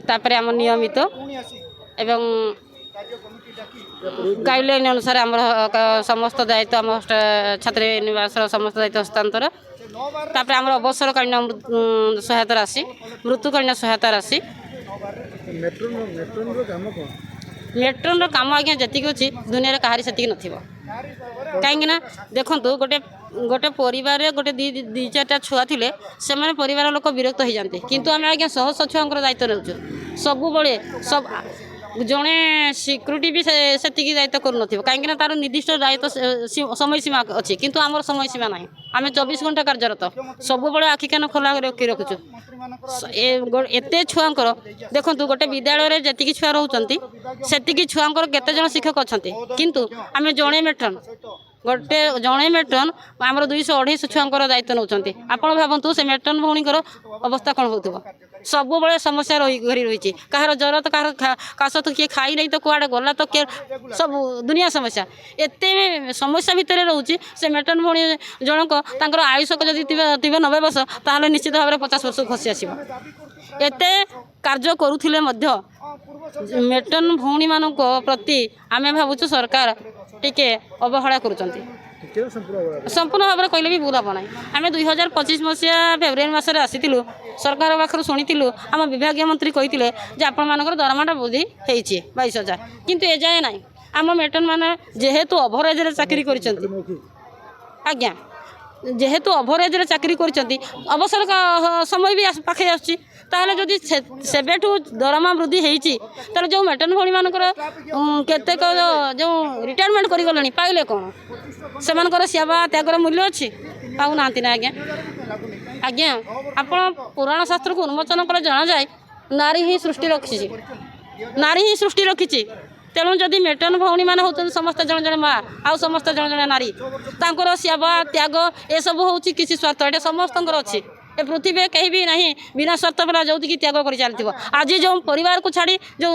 तापर आम नियमित एवं गाइडलाइन अनुसार आम समस्त दायित्व आम छात्री निवास समस्त दायित्व हस्तांतर तापर आम अवसरकालीन सहायता राशि मृत्युकालीन सहायता राशि मेट्रोन काम आज्ञा जी अच्छी दुनिया कहारी से कहीं देखु गोटे गोटे परिवार गोटे दी चार्टा छुआ थे से परिवार लोक विरक्त हो जाते किंतु आम आज्ञा शह शह छुआ दायित्व नौ सब सब जड़े सिक्यूरीटी भी से दायित्व कर कहीं तार निर्दिष्ट दायित्व समय सीमा अच्छी किंतु आमर समय सीमा ना आम 24 घंटा कार्यरत सब बड़े आखि कान खोला रखी रखुचु एत छुआंकर देखु गोटे विद्यालय जी छुआ रोचे से छुआंकर केते शिक्षक अच्छा किंतु आम जड़े मेट्रन गोटे जड़े मेट्रन आमर 200-250 छुआंकर दायित्व नौ आपड़ भावतु से मेट्रन भौणीकर अवस्था कौन हो सब बड़े समस्या घरी रही कहार ज्वर तो कहार काश तो किए खाई नहीं तो कुआड़े गला तो किए सब दुनिया समस्या एत समस्या भितर रोचे से मेट्रन भौणी जनक आयुषक जदि थे 90 वर्ष ताहले निश्चित भाव में 50 वर्ष खसी आस एत कार्य करुले मेट्रन भौणी मान प्रति आम भावुँ सरकार टिके अवहेला करुँच संपूर्ण भाव में कहले भी भूल हम ना आम 2025 मसीहा फेब्रुआरी मसरे आसीलु सरकार पाखर शुणु आम विभाग मंत्री कहते आपण मानकर दरमाटा वृद्धि होती 22,000 किंतु ए जाए ना आम मेट्रन मैंने जेहेतु ओभरएज चाकरी कर आज्ञा जेहेतु ओभरएज चाकरी कर अवसर समय भी पाखे आसुच्छी जदि सेबेठू दरमा वृद्धि होती जो मेट्रन भौणी मानकर केतेक जो रिटायरमेंट कर पाइले कौन से सेवा त्यागर मूल्य अच्छी पाऊना ना आज्ञा आज्ञा आपण पुराण शास्त्र को उन्मोचन कले जना जाए नारी ही सृष्टि रखी नारी ही सृष्टि रखी तेणु जदि मेट्रन भौणी मान होती समस्त जन जन माँ आउ समस्त जन जन नारी तांकर सेवा त्याग ए सब हूँ किसी स्वार्थ ये समस्त अच्छी ए पृथ्वी कहीं भी नहीं बिना स्वार्थ वाला जो त्याग कर चलती आज जो परिवार को छाड़ी जो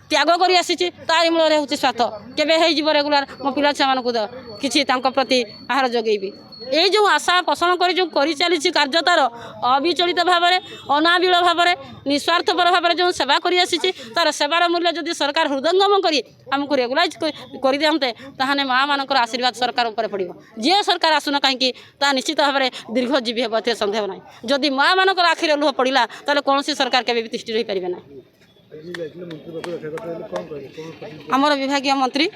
त्याग कर आसी तार मूल हूँ स्वार्थ केवे रेगुलार मो पिला छुआ मानक किसी प्रति आहार जगेबी ये जो आशा पोषण कर जो कर चली कार्य तार अविचलित भाव में अनाविल भाव में निस्वार्थपर भाव में जो सेवा कर आसी तार सेवार मूल्य जदि सरकार हृदयंगम कर आमको रेगुलाइज कर दिखते ताहने माँ मान आशीर्वाद सरकार उपर पड़ो जी सरकार आसुना कहीं निश्चित भाव में दीर्घजीवी हे ए सन्देह ना जदि माँ मान आखिरे लुह पड़ा ताले कौन सरकार के तिष्ठि रही पारे ना आमर विभाग मंत्री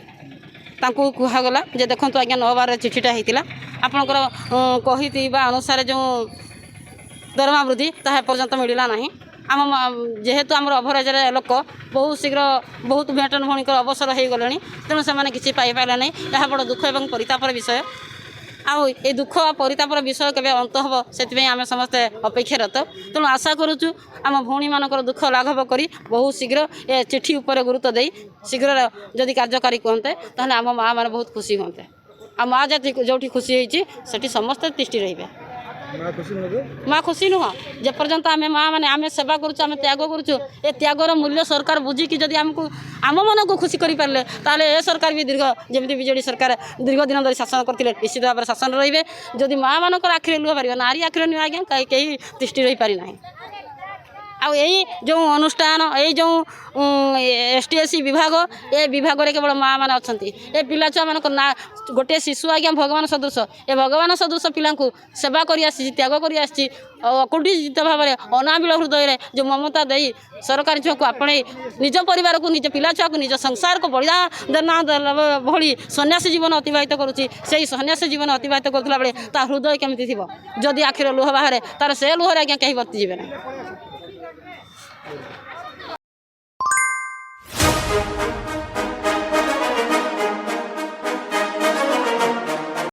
तांको कहगला जे देखो आज्ञा 9 बार चिठीटा होता आपणकर कही अनुसार जो दरमा वृद्धि ताहा पर्यंत मिलला नहीं आम जेहेतु आम ओभरएज लोक बहुत शीघ्र बहुत मेट्रन भौणी अवसर हो गले तेणु से किसी पाइपारे नहीं यह बड़ दुख और परितापर विषय आउ ये दुख आ परितापर विषय केवे अंत हम से आम समस्ते अपेक्षारत तेणु आशा करुचु आम भौणी मानकर दुख लाघव करी बहुत शीघ्र ए चिठी उपर गुरुत्व दे शीघ्र जदि कार्यकारी कहते ताहले आम माँ मैंने बहुत खुशी होते आ माँ जाति जो खुशी होती समस्ते तिष्टि रही माँ खुशी नुह जे पर्यंत आम माँ मैंने आम सेवा करुँ त्याग करुँ ए त्यागर मूल्य सरकार बुझिकी जदि आमको आम मन को खुशी करें ताले ए सरकार भी दीर्घ जमी बीजेडी सरकार दीर्घ दिन धरी शासन करते निश्चित भाव में शासन रे जदि माँ मान आखिरे लुह पार नारी आखिरे नुह आज्ञा कहीं तिष्टि रही पारि ना आउ यही जो अनुष्ठान यही जो STSC विभाग ए विभाग रे केवल माँ मैंने अच्छा ए पिला छुआ मान ना गोटे शिशु आज्ञा भगवान सदृश ए भगवान सदृश पिला सेवा कर त्याग कर अकुंठित भाव में अनाविल हृदय जो ममता दे सरकारी छुआ को आपणे निज परिवार को निज पिला छुआ को निज संसार को बलिदान भली सन्यासी जीवन अतिवाहित करुच्ची से सन्यासी जीवन अतिवाहित करुला बेले ता हृदय केमती थी जदि आखिर लुह बाहर तार से लुहर आज्ञा कहीं बर्ती जाए ना।